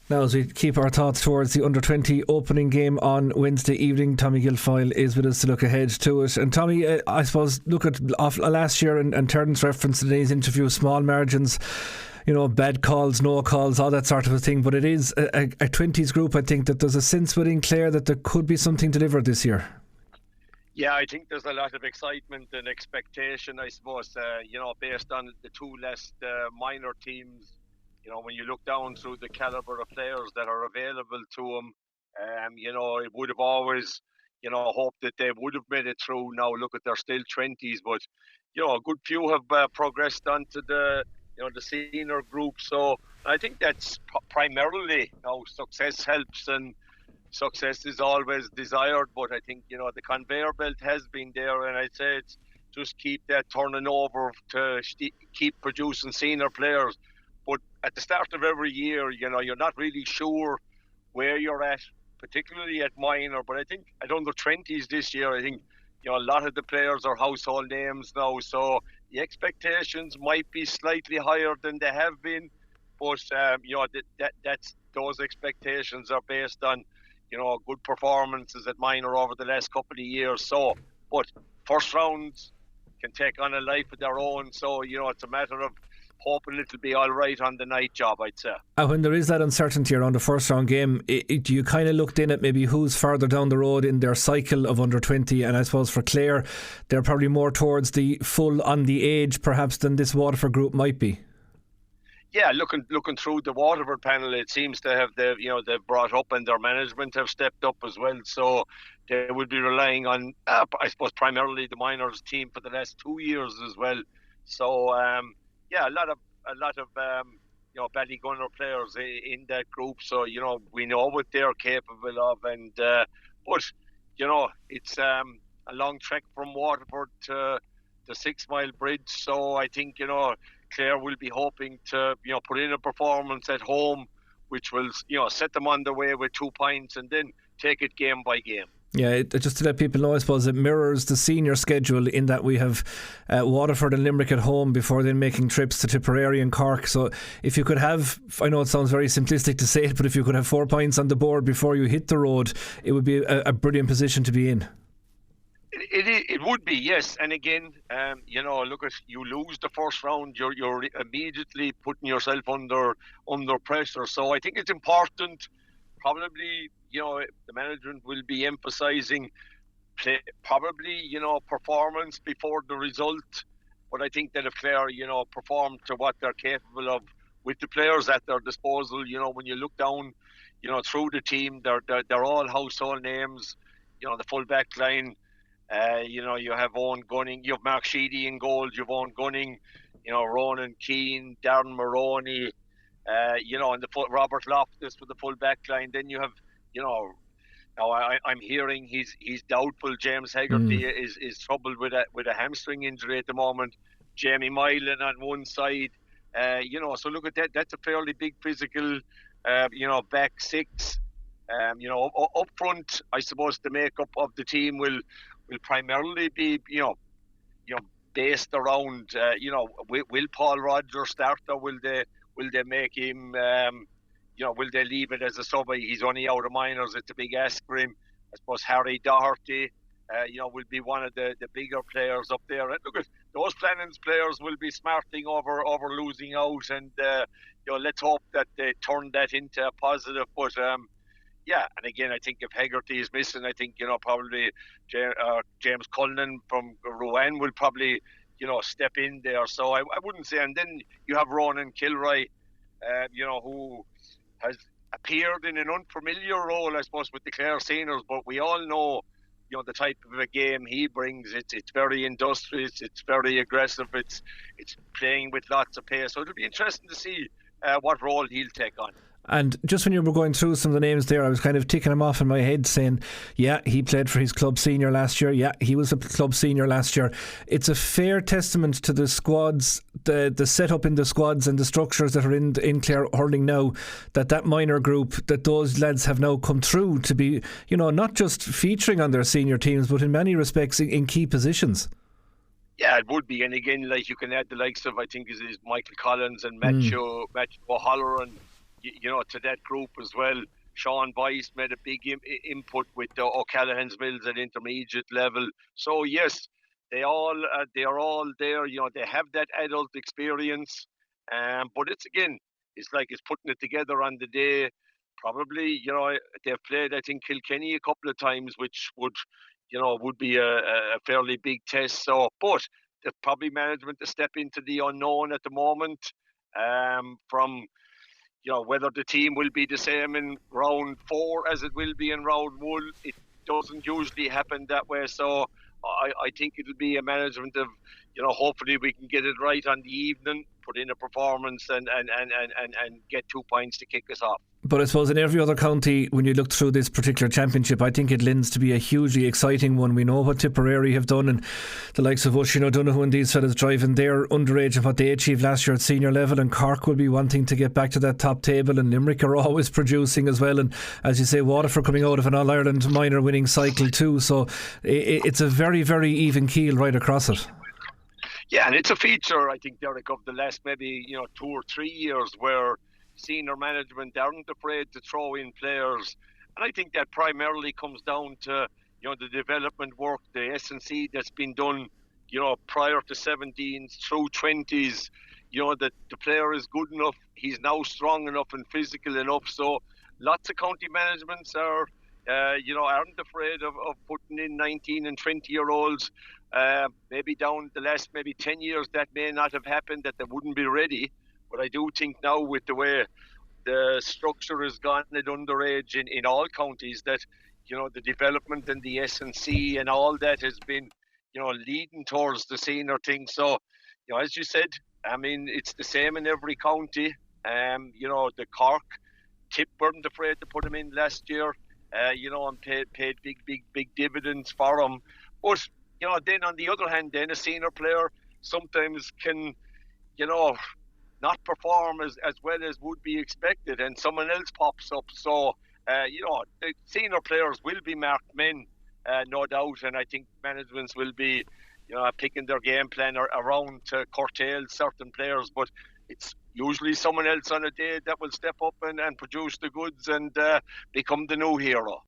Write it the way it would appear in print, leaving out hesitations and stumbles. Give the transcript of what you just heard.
Now, as we keep our thoughts towards the under-20 opening game on Wednesday evening, Tommy Guilfoyle is with us to look ahead to it. And Tommy, I suppose, look at last year and Turdon's reference to today's interview, small margins, bad calls, no calls, all that sort of a thing. But it is a 20s group. I think that there's a sense within Clare that there could be something delivered this year. Yeah, I think there's a lot of excitement and expectation, I suppose, based on the two less minor teams. When you look down through the calibre of players that are available to them, it would have always, hoped that they would have made it through. Now, look at their still 20s, but, a good few have progressed onto the senior group. So I think that's primarily, success helps and success is always desired. But I think, the conveyor belt has been there, and I'd say it's just keep that turning over to keep producing senior players. But at the start of every year, you're not really sure where you're at, particularly at minor. But I think at under 20s this year, I think, a lot of the players are household names now. So the expectations might be slightly higher than they have been. But, that's those expectations are based on, good performances at minor over the last couple of years. So, but first rounds can take on a life of their own. So, it's a matter of hoping it'll be all right on the night job, I'd say. And when there is that uncertainty around the first round game, do you kind of looked in at maybe who's further down the road in their cycle of under 20? And I suppose for Clare, they're probably more towards the full on the age perhaps than this Waterford group might be. Yeah, looking through the Waterford panel, it seems to have they've brought up and their management have stepped up as well. So they would be relying on, I suppose, primarily the minors team for the last 2 years as well. So a lot of Ballygunner players in that group. So we know what they're capable of, and but it's a long trek from Waterford to the 6 Mile Bridge. So I think Clare will be hoping to put in a performance at home, which will set them on the way with 2 points, and then take it game by game. Yeah, just to let people know, I suppose it mirrors the senior schedule in that we have Waterford and Limerick at home before then making trips to Tipperary and Cork. So if you could have, I know it sounds very simplistic to say it, but if you could have 4 points on the board before you hit the road, it would be a brilliant position to be in. It would be, yes. And again, look, if you lose the first round, you're immediately putting yourself under pressure. So I think it's important. Probably, the management will be emphasising performance before the result. But I think that if Clare, perform to what they're capable of with the players at their disposal, when you look down, through the team, they're all household names. The full back line, you have Owen Gunning, you have Mark Sheedy in goal, you have Owen Gunning, Ronan Keane, Darren Maroney, and Robert Loftus with the full back line. Then you have, now I'm hearing he's doubtful. James Hegarty is troubled with a hamstring injury at the moment. Jamie Milan on one side, so look at that. That's a fairly big physical, back 6. Up front, I suppose the makeup of the team will primarily be, based around, will Paul Rogers start, or will they make him, will they leave it as a sub? He's only out of minors. It's a big ask for him. I suppose Harry Doherty, will be one of the bigger players up there. And look, those Flannan's players will be smarting over losing out, and let's hope that they turn that into a positive. But and again, I think if Hegarty is missing, I think probably James Cullinan from Rouen will probably step in there. So I wouldn't say. And then you have Ronan Kilroy, who has appeared in an unfamiliar role, I suppose, with the Clare seniors. But we all know, the type of a game he brings. It's very industrious. It's very aggressive. It's playing with lots of pace. So it'll be interesting to see what role he'll take on. And just when you were going through some of the names there, I was kind of ticking them off in my head saying, yeah, he played for his club senior last year. Yeah, he was a club senior last year. It's a fair testament to the squads, the setup in the squads and the structures that are in Clare hurling now, that minor group, that those lads have now come through to be, not just featuring on their senior teams, but in many respects in key positions. Yeah, it would be. And again, like you can add the likes of, I think, is Michael Collins and Matthew O'Halloran. to that group as well. Sean Boyce made a big input with O'Callaghan's Mills at intermediate level. So yes, they are all there. They have that adult experience, but it's like it's putting it together on the day. Probably, they've played, I think, Kilkenny a couple of times, which would be a fairly big test. So, but there's probably management to step into the unknown at the moment. From whether the team will be the same in round 4 as it will be in round 1, it doesn't usually happen that way. So I think it'll be a management of, hopefully we can get it right on the evening, put in a performance and get 2 points to kick us off. But I suppose in every other county, when you look through this particular championship, I think it lends to be a hugely exciting one. We know what Tipperary have done, and the likes of us, Donoghue and these fellas driving their underage and what they achieved last year at senior level, and Cork will be wanting to get back to that top table, and Limerick are always producing as well, and as you say, Waterford coming out of an All-Ireland minor winning cycle too. So it's a very, very even keel right across it. Yeah, and it's a feature, I think, Derek, of the last maybe 2 or 3 years where senior management aren't afraid to throw in players, and I think that primarily comes down to the development work, the S&C that's been done prior to 17s through 20s. That the player is good enough, he's now strong enough and physical enough. So lots of county managements are aren't afraid of putting in 19 and 20-year-olds. Maybe down the last 10 years that may not have happened, that they wouldn't be ready. But I do think now, with the way the structure has gone at underage in all counties, that the development and the S&C and all that has been leading towards the senior thing. So as you said, it's the same in every county. The Cork Tip weren't afraid to put them in last year, and paid big dividends for them. But then on the other hand, then a senior player sometimes can not perform as well as would be expected, and someone else pops up. So the senior players will be marked men, no doubt, and I think managements will be picking their game plan around to curtail certain players, but it's usually someone else on a day that will step up and produce the goods and become the new hero.